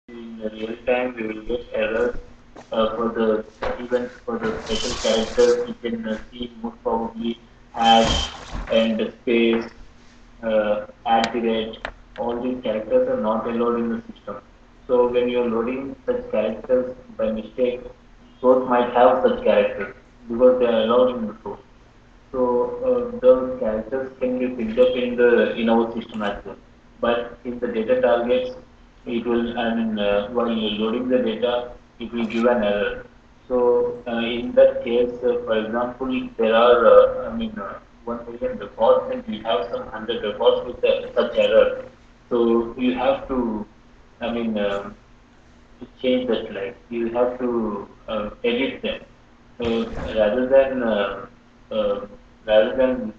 in real time we will get errors for the even for the special characters. You can see most probably hash and space, at the rate. All these characters are not allowed in the system. So when you are loading such characters by mistake, source might have such characters because they are allowed in the source. So those characters can be picked up in our system as well. But in the data targets, it will, I mean, while loading the data, it will give an error. So in that case, for example, there are, 1 million records, and we have some 100 records with such error. So you have to, I mean, to change that, like you have to edit them. Rather than uh, rather than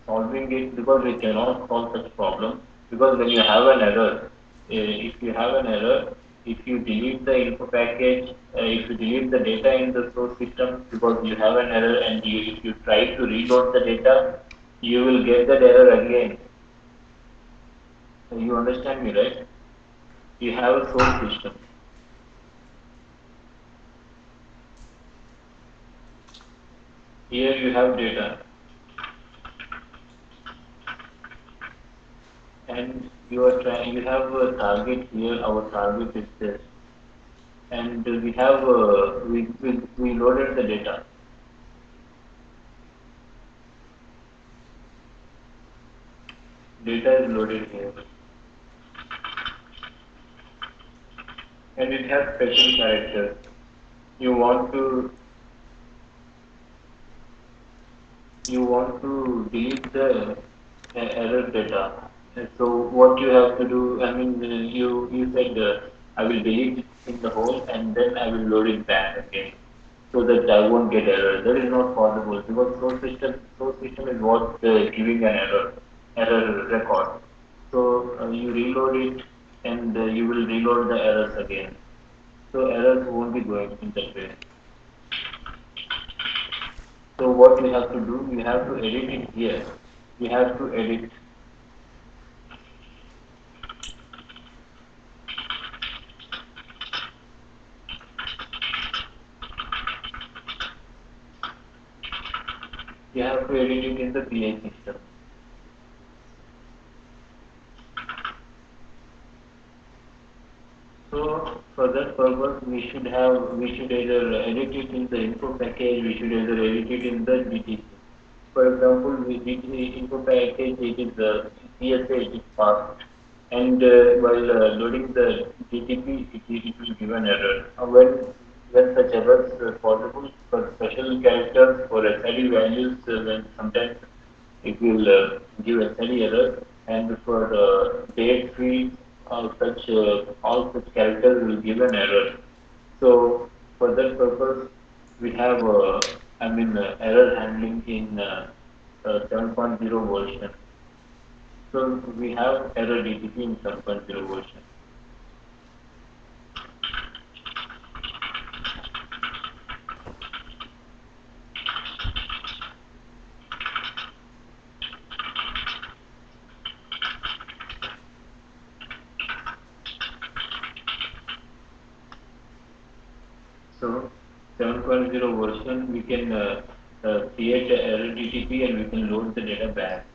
solving it, because we cannot solve such problem, because when you have an error, if you have an error, if you delete the info package, if you delete the data in the source system because you have an error, and if you try to reload the data, you will get that error again. You understand me, right? You have a source system. Here you have data, and you are trying. You have a target here. Our target is this, and we have we loaded the data. Data is loaded here, and it has special characters. You want to delete the error data. And so what you have to do, I mean, you said I will delete it in the whole, and then I will load it back again, so that I won't get error. That is not possible because source system is what giving an error record. So you reload it, and you will reload the errors again. So errors won't be going in that way. So what you have to do, you have to edit it here. You have to edit. You have to edit it in the PI system. So for that purpose, we should either edit it in the info package, we should either edit it in the DTC. For example, we did the info package, it is CSA, it is passed, and while loading the DTP, it will give an error. When such errors possible for special characters for SID values, when sometimes it will give SID error, and for date fields, all such characters will give an error. So for that purpose, we have error handling in 7.0 version. So we have error DTP in 7.0 version. So 7.0 version, we can create a error DTP, and we can load the data back.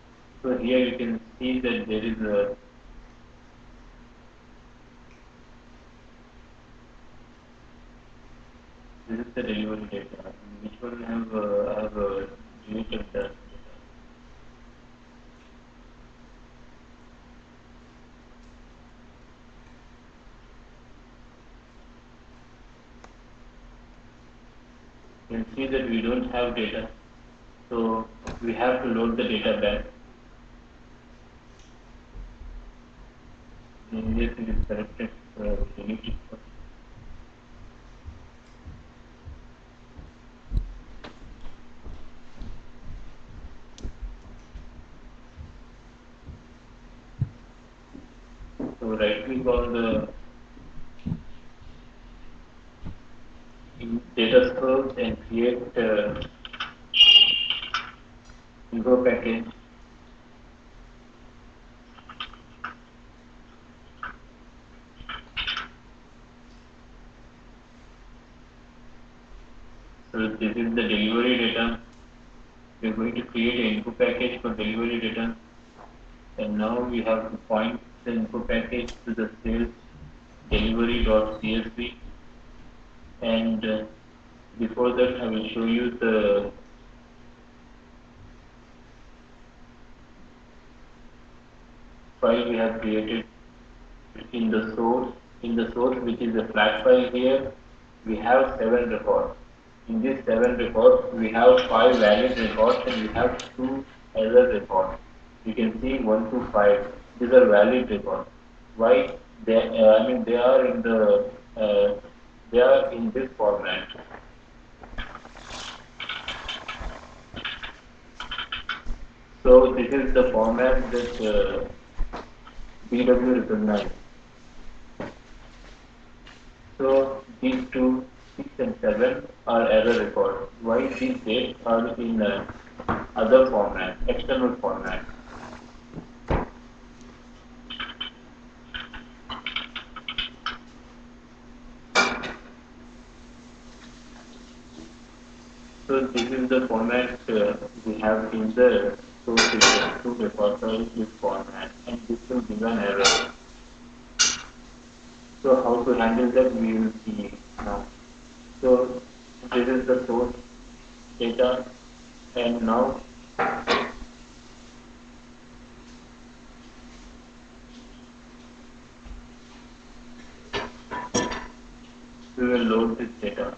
So here you can see that there is a, this is the delivery data. Which one have deleted the data? You can see that we don't have data. So we have to load the data back. Yes, it is corrected. Delete it first. So right click on the in data source and create info package. So this is the delivery data. We are going to create an info package for delivery data, and now we have to point the info package to the sales delivery.csv. And before that, I will show you the file we have created in the source. In the source, which is a flat file here, we have 7 records. In these 7 records, we have 5 valid records and we have 2 error records. You can see 1 to 5. These are valid records. Why? They are in the they are in this format. So this is the format that BW recognized. So these two, 6 and 7 are error records. Why these dates are in other format, external format. So this is the format we have in the source system to repository this format, and this will give an error. So how to handle that we will see now. So this is the source data, and now we will load this data.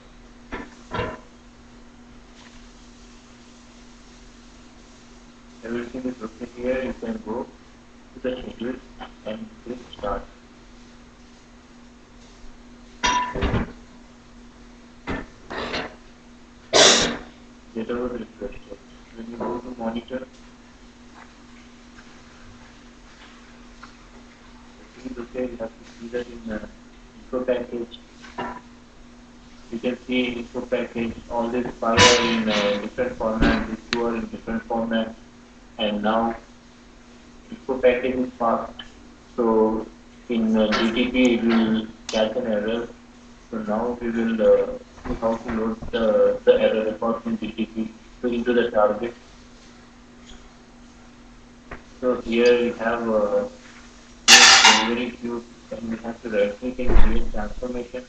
Everything is okay here. You can go to the schedule and click start. Data was requested. When you go to monitor, everything is okay. You have to see that in info package. You can see info package. All these 5 are in different formats. These 2 are in different formats. And now info package is fast. So in GTP it will catch an error. So now we will see how to load the error record in GTP into the target. So here we have very cute, and we have to right click and create transformation.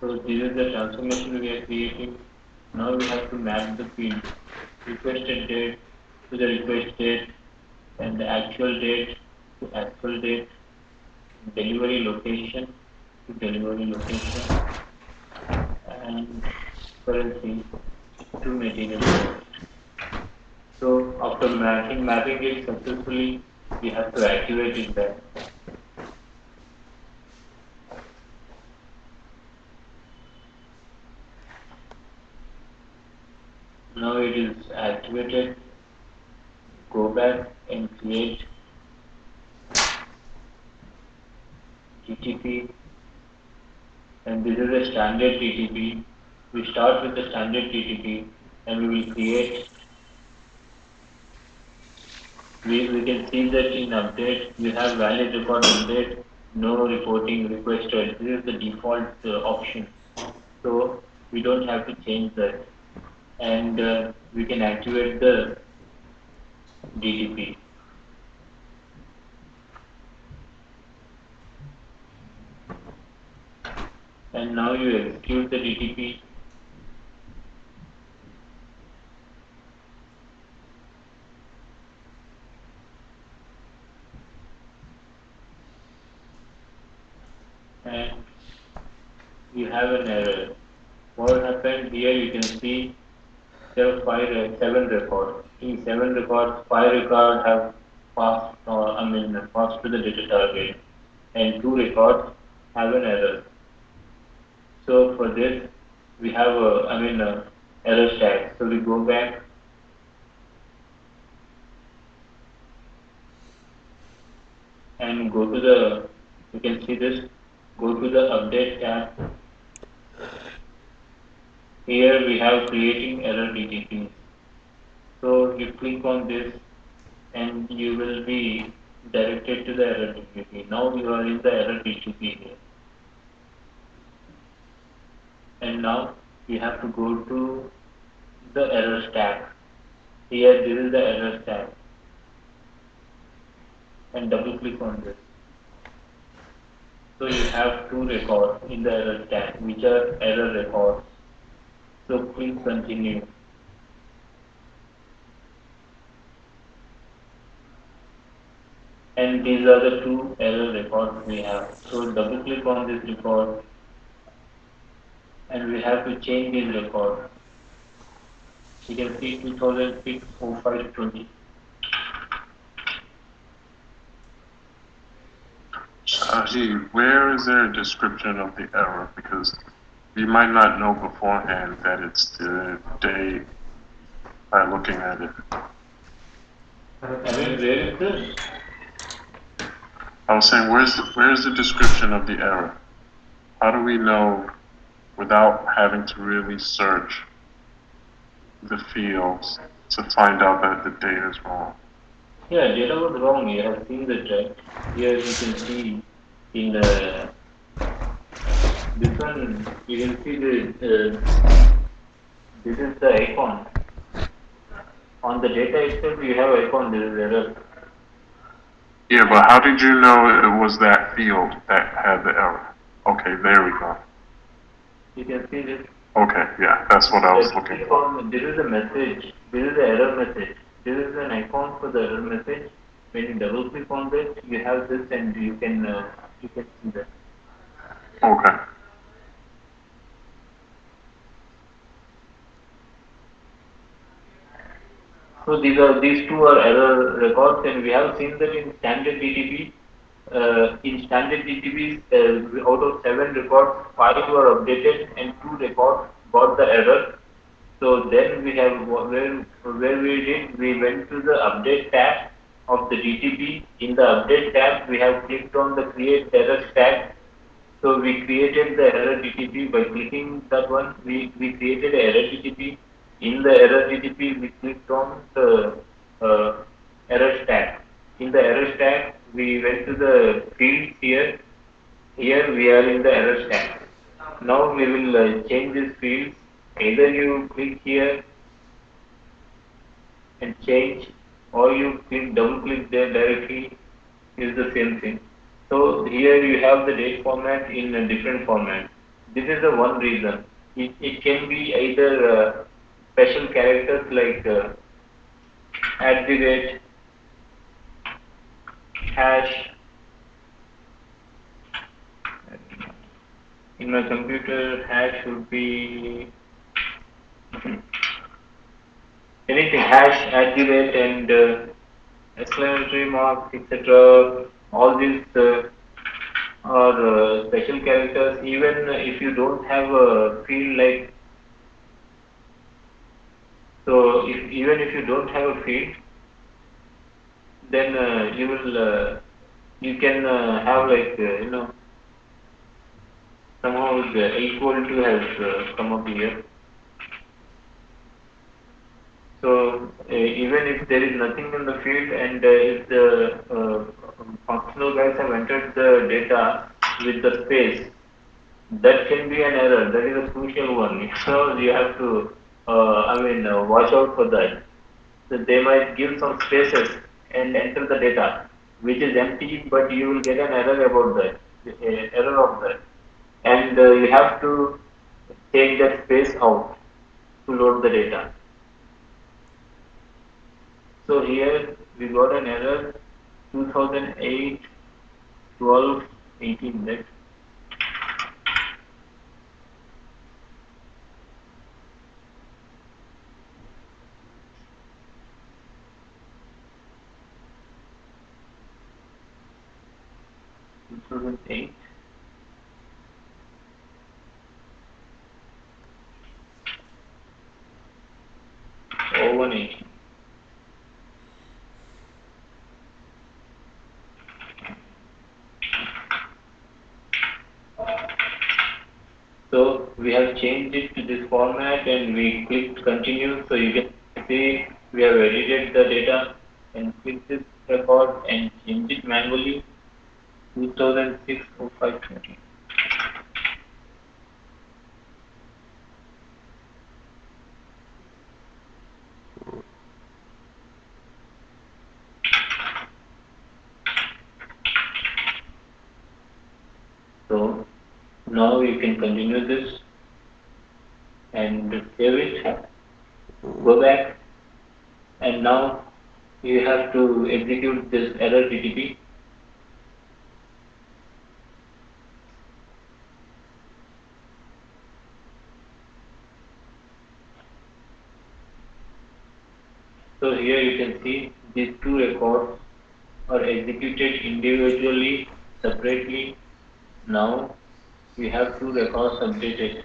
So this is the transformation we are creating. Now we have to map the field requested date to the request date, and the actual date to actual date, delivery location to delivery location, and currency to material cost. So after mapping it successfully, we have to activate it then. Now it is activated. Go back and create TTP, and this is a standard TTP. We start with the standard TTP, and we will create. We can see that in update we have valid record update, no reporting requested. This is the default option, so we don't have to change that, and we can activate the DTP. And now you execute the DTP, and you have an error. What happened here? You can see there are 7 records. In 7 records, 5 records have passed to the data target, and 2 records have an error. So for this, we have error tag. So we go back and go to the, you can see this, go to the update tab. Here we have creating error DTPs. So you click on this and you will be directed to the error DTP. Now you are in the error DTP here. And now you have to go to the error stack. Here this is the error stack. And double click on this. So you have two records in the error stack, which are error records. So click continue. And these are the two error records we have. So double click on this record and we have to change this record. You can see 2006-05-20. Where is there a description of the error? Because you might not know beforehand that it's the day by looking at it. I mean, where is this? I was saying, where's the description of the error? How do we know without having to really search the fields to find out that the data is wrong? Yeah, data was wrong. You have seen the right? Here you can see in this one, you can see this is the icon. On the data itself, you have icon, this is error. Yeah, but how did you know it was that field that had the error? Okay, there we go. You can see this. Okay, yeah, that's what I was looking for. This is a message. This is the error message. This is an icon for the error message. When you double click on this, you have this, and you can see that. Okay. So these two are error records, and we have seen that in standard DTP. In standard DTPs, out of 7 records, 5 were updated and 2 records got the error. So then we have where we went to the update tab of the DTP. In the update tab, we have clicked on the create error stack. So we created the error DTP by clicking that one. We created an error DTP. In the error DTP, we clicked on the error stack. In the error stack, we went to the fields here. Here we are in the error stack. Now we will change these fields. Either you click here and change, or you double click there directly, is the same thing. So here you have the date format in a different format. This is the one reason. It can be either special characters like at the rate, hash. In my computer, hash would be anything, hash, at the rate, and exclamatory mark, etc. All these are special characters. Even if you don't have a field like, so even if you don't have a field, then you can have like somehow the equal to has come up here. So even if there is nothing in the field, and if the functional guys have entered the data with the space, that can be an error. That is a crucial one. So you have to, watch out for that. So they might give some spaces and enter the data, which is empty, but you will get an error about that, error of that, and you have to take that space out to load the data. So here we got an error 2008, 12, 18. That 2008. 0118. So we have changed it to this format and we clicked continue. So you can see we have edited the data and click this record and change it manually 2006-0520. So now you can continue this and save it, go back, and now you have to execute this error DTP. So here you can see these two records are executed individually, separately. Now we have two records updated.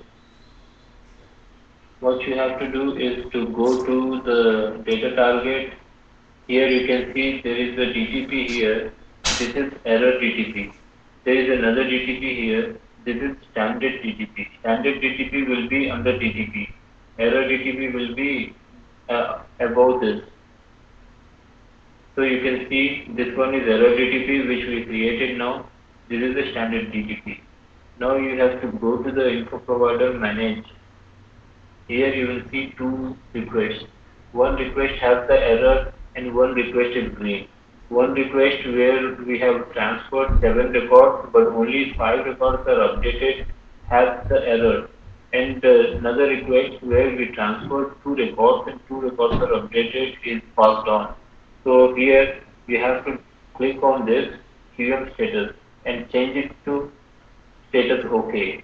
What you have to do is to go to the data target. Here you can see there is a DTP here. This is error DTP. There is another DTP here. This is standard DTP. Standard DTP will be under DTP. Error DTP will be above this. So you can see this one is error DTP which we created now. This is the standard DTP. Now you have to go to the info provider manage. Here you will see two requests. One request has the error and one request is green. One request where we have transferred 7 records but only 5 records are updated has the error. And another request where we transferred 2 records and 2 records are updated is passed on. So here we have to click on this QM status and change it to status OK.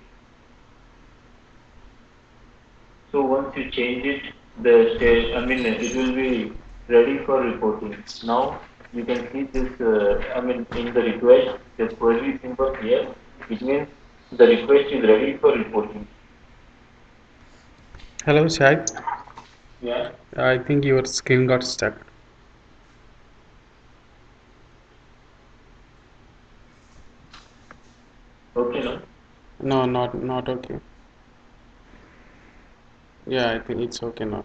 So once you change it, it will be ready for reporting. Now you can see this, in the request, the query symbol here, it means the request is ready for reporting. Hello, Shahid. Yeah. I think your screen got stuck. Okay, no? No, not okay. Yeah, I think it's okay now.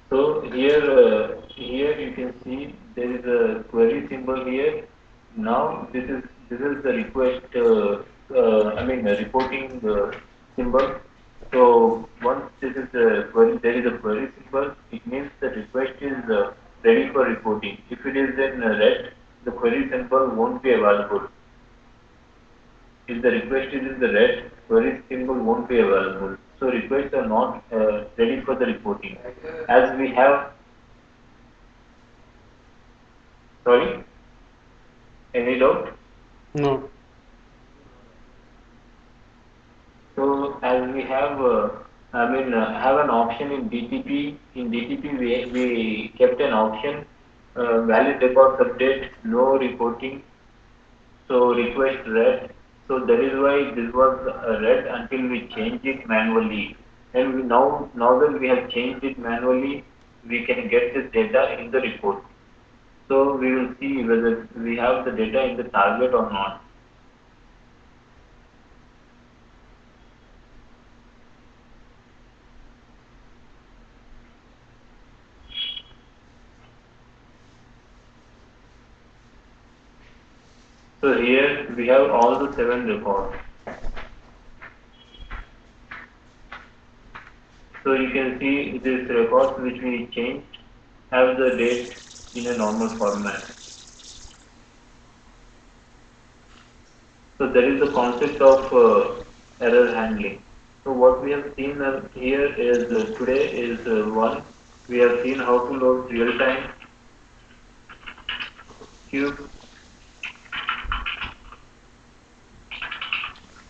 So here you can see there is a query symbol here. Now this is the request. A reporting symbol. So once this is a query, there is a query symbol. It means the request is ready for reporting. If it is in red, the query symbol won't be available. If the request is in the red, query symbol won't be available. So requests are not ready for the reporting. As we have, sorry, any doubt? No. So as we have, have an option in DTP. In DTP, we kept an option, valid records update, no reporting. So request red. So that is why this was red until we changed it manually. And now that we have changed it manually, we can get this data in the report. So we will see whether we have the data in the target or not. So here we have all the 7 records. So you can see these records which we changed have the date in a normal format. So that is the concept of error handling. So what we have seen here is today is one. We have seen how to load real-time cube,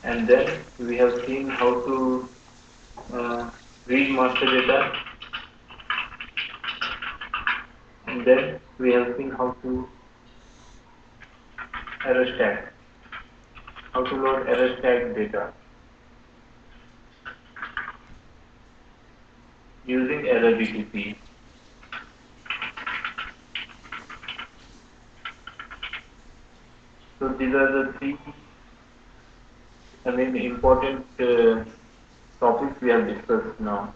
and then we have seen how to read master data, and then we have seen how to error stack, how to load error stack data using error DTP. So these are the three I mean, important topics we have discussed now.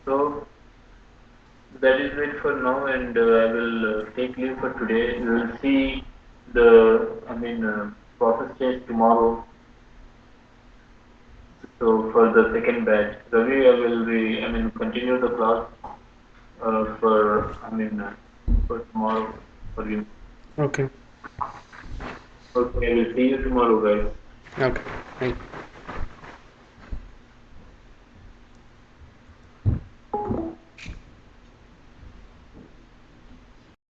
So that is it for now, and I will take leave for today. We will see process change tomorrow. So for the second batch, Ravi, continue the class for tomorrow for you. Okay. Okay, I will see you tomorrow, guys. Okay. Thank you.